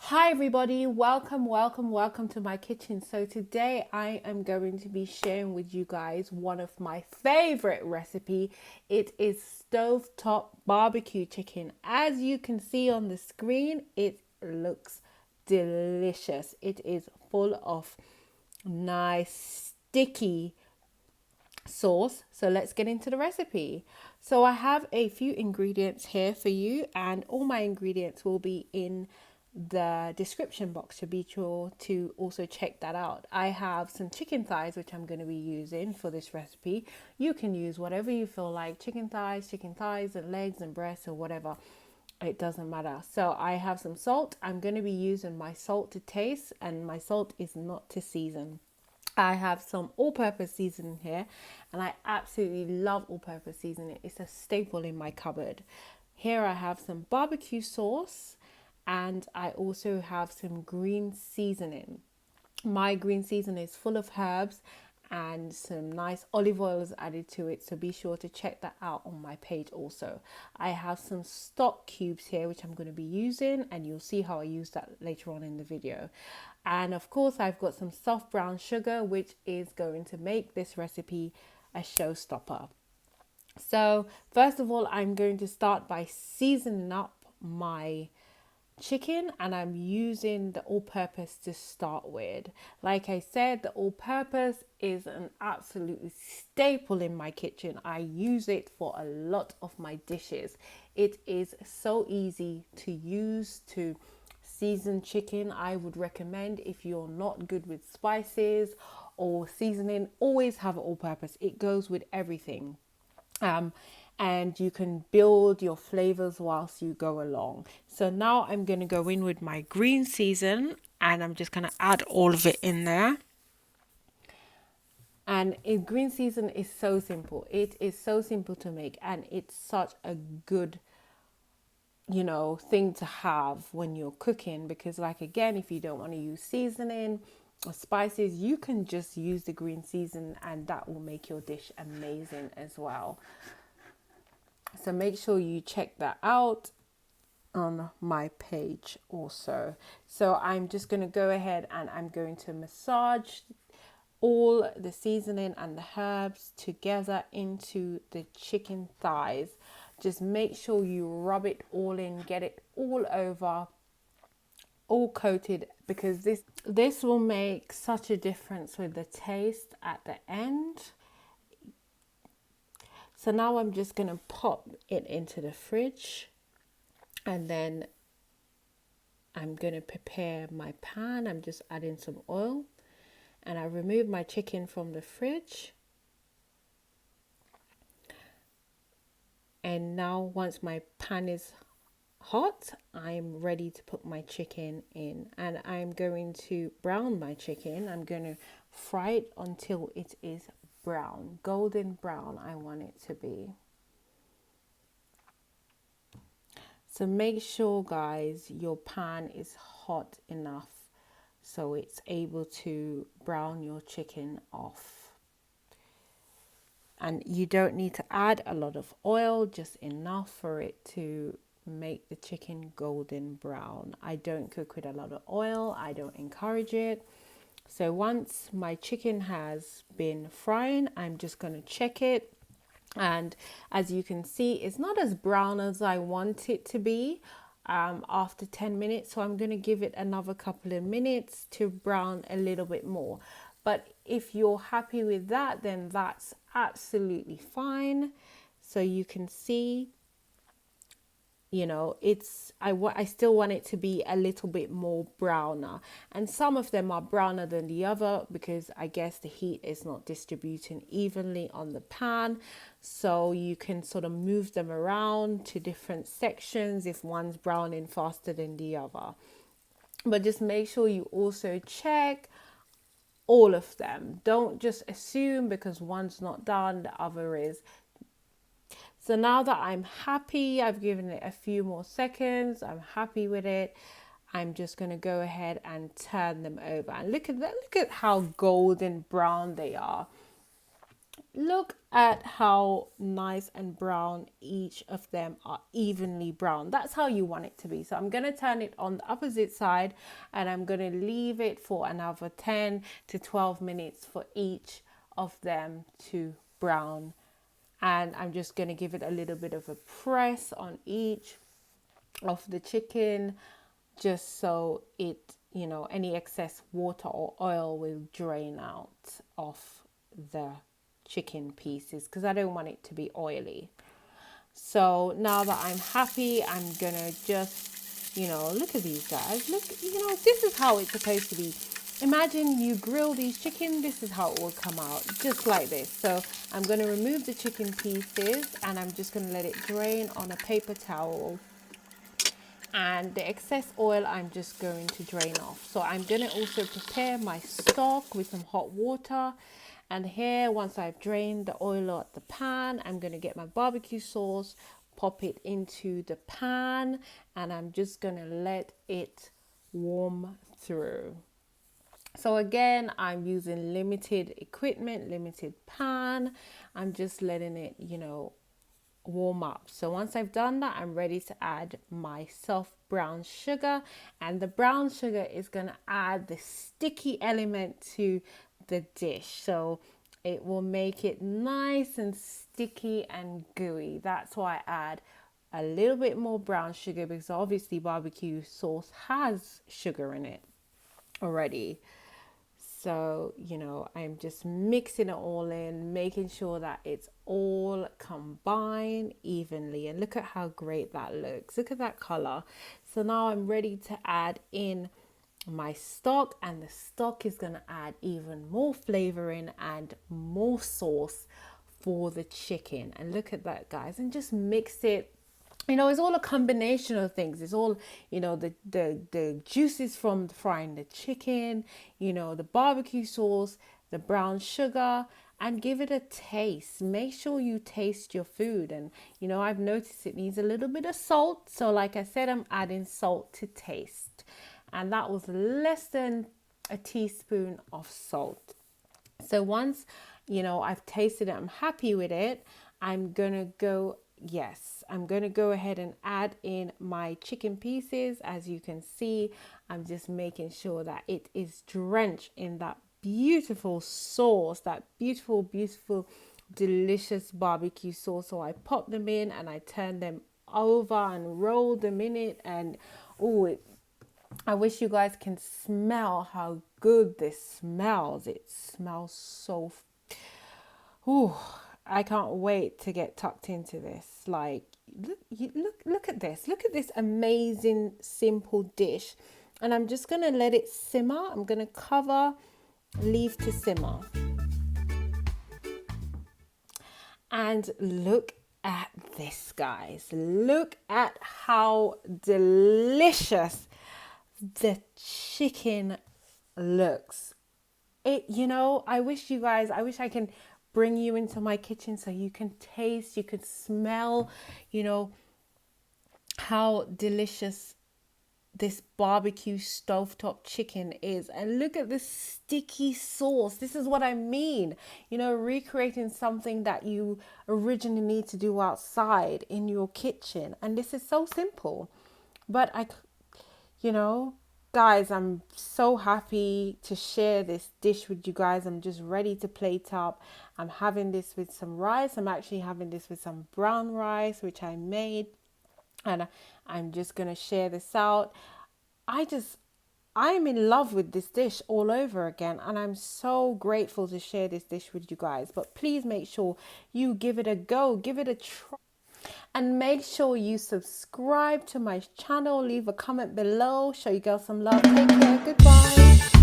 Hi everybody, welcome to my kitchen. So today I am going to be sharing with you guys one of my favorite recipe. It is stovetop barbecue chicken. As you can see on the screen, it looks delicious. It is full of nice sticky sauce. So let's get into the recipe. So I have a few ingredients here for you, and all my ingredients will be in the description box, so be sure to also check that out. I have some chicken thighs which I'm going to be using for this recipe. You can use whatever you feel like, chicken thighs and legs and breasts or whatever, it doesn't matter. So I have some salt. I'm going to be using my salt to taste, and my salt is not to season. I have some all-purpose seasoning here, and I absolutely love all-purpose seasoning. It's a staple in my cupboard. Here I have some barbecue sauce, and I also have some green seasoning. My green seasoning is full of herbs and some nice olive oil is added to it, so be sure to check that out on my page also. I have some stock cubes here which I'm going to be using, and you'll see how I use that later on in the video. And of course I've got some soft brown sugar, which is going to make this recipe a showstopper. So first of all, I'm going to start by seasoning up my chicken, and I'm using the all-purpose to start with. Like I said, the all-purpose is an absolutely staple in my kitchen. I use it for a lot of my dishes. It is so easy to use to season chicken. I would recommend, if you're not good with spices or seasoning, always have an all-purpose. It goes with everything. Um, and you can build your flavors whilst you go along. So now I'm going to go in with my green season, and I'm just going to add all of it in there. And green season is so simple. It is so simple to make, and it's such a good thing to have when you're cooking, because like again, if you don't want to use seasoning or spices, you can just use the green season and that will make your dish amazing as well. So make sure you check that out on my page also. So I'm just going to go ahead and I'm going to massage all the seasoning and the herbs together into the chicken thighs. Just make sure you rub it all in, get it all over, all coated, because this will make such a difference with the taste at the end. So now I'm just going to pop it into the fridge, and then I'm going to prepare my pan. I'm just adding some oil, and I remove my chicken from the fridge. And now once my pan is hot, I'm ready to put my chicken in, and I'm going to brown my chicken. I'm going to fry it until it is brown, golden brown. I want it to be. So make sure, guys, your pan is hot enough so it's able to brown your chicken off. And you don't need to add a lot of oil, just enough for it to make the chicken golden brown. I don't cook with a lot of oil. I don't encourage it. So once my chicken has been frying, I'm just going to check it. And as you can see, it's not as brown as I want it to be after 10 minutes. So I'm going to give it another couple of minutes to brown a little bit more. But if you're happy with that, then that's absolutely fine. So you can see, I still want it to be a little bit more browner, and some of them are browner than the other because I guess the heat is not distributing evenly on the pan. So you can sort of move them around to different sections if one's browning faster than the other. But just make sure you also check all of them. Don't just assume because one's not done, the other is. So now that I'm happy, I've given it a few more seconds, I'm happy with it, I'm just going to go ahead and turn them over. And look at that, look at how golden brown they are. look at how nice and brown each of them are, evenly brown. That's how you want it to be. So I'm going to turn it on the opposite side, and I'm going to leave it for another 10 to 12 minutes for each of them to brown. And I'm just going to give it a little bit of a press on each of the chicken, just so it, any excess water or oil will drain out of the chicken pieces, because I don't want it to be oily. So now that I'm happy, I'm gonna just, look at these guys. Look, this is how it's supposed to be. Imagine you grill these chicken, this is how it will come out, just like this. So I'm going to remove the chicken pieces, and I'm just going to let it drain on a paper towel. And the excess oil I'm just going to drain off. So I'm going to also prepare my stock with some hot water. And here, once I've drained the oil out the pan, I'm going to get my barbecue sauce, pop it into the pan, and I'm just going to let it warm through. So again, I'm using limited equipment, limited pan. I'm just letting it, warm up. So once I've done that, I'm ready to add my soft brown sugar, and the brown sugar is going to add the sticky element to the dish. So it will make it nice and sticky and gooey. That's why I add a little bit more brown sugar, because obviously barbecue sauce has sugar in it already. So, I'm just mixing it all in, making sure that it's all combined evenly. And look at how great that looks. Look at that color. So now I'm ready to add in my stock, and the stock is going to add even more flavoring and more sauce for the chicken. And look at that, guys, and just mix it. It's all a combination of things. It's all, the juices from frying the chicken, the barbecue sauce, the brown sugar, and give it a taste. Make sure you taste your food. And, I've noticed it needs a little bit of salt. So like I said, I'm adding salt to taste. And that was less than a teaspoon of salt. So once, I've tasted it, I'm happy with it, I'm going to go ahead and add in my chicken pieces. As you can see, I'm just making sure that it is drenched in that beautiful sauce, that beautiful, beautiful, delicious barbecue sauce. So I pop them in and I turn them over and roll them in it. And I wish you guys can smell how good this smells. It smells so I can't wait to get tucked into this. Like, look at this. Look at this amazing, simple dish. And I'm just going to let it simmer. I'm going to cover, leave to simmer. And look at this, guys. Look at how delicious the chicken looks. I wish I can bring you into my kitchen so you can taste, you can smell, how delicious this barbecue stovetop chicken is. And look at this sticky sauce. This is what I mean, recreating something that you originally need to do outside in your kitchen. And this is so simple, but guys, I'm so happy to share this dish with you guys. I'm just ready to plate up. I'm having this with some rice. I'm actually having this with some brown rice, which I made. And I'm just going to share this out. I'm in love with this dish all over again. And I'm so grateful to share this dish with you guys. But please make sure you give it a go. Give it a try. And make sure you subscribe to my channel. Leave a comment below. Show you girls some love. Take care. Goodbye.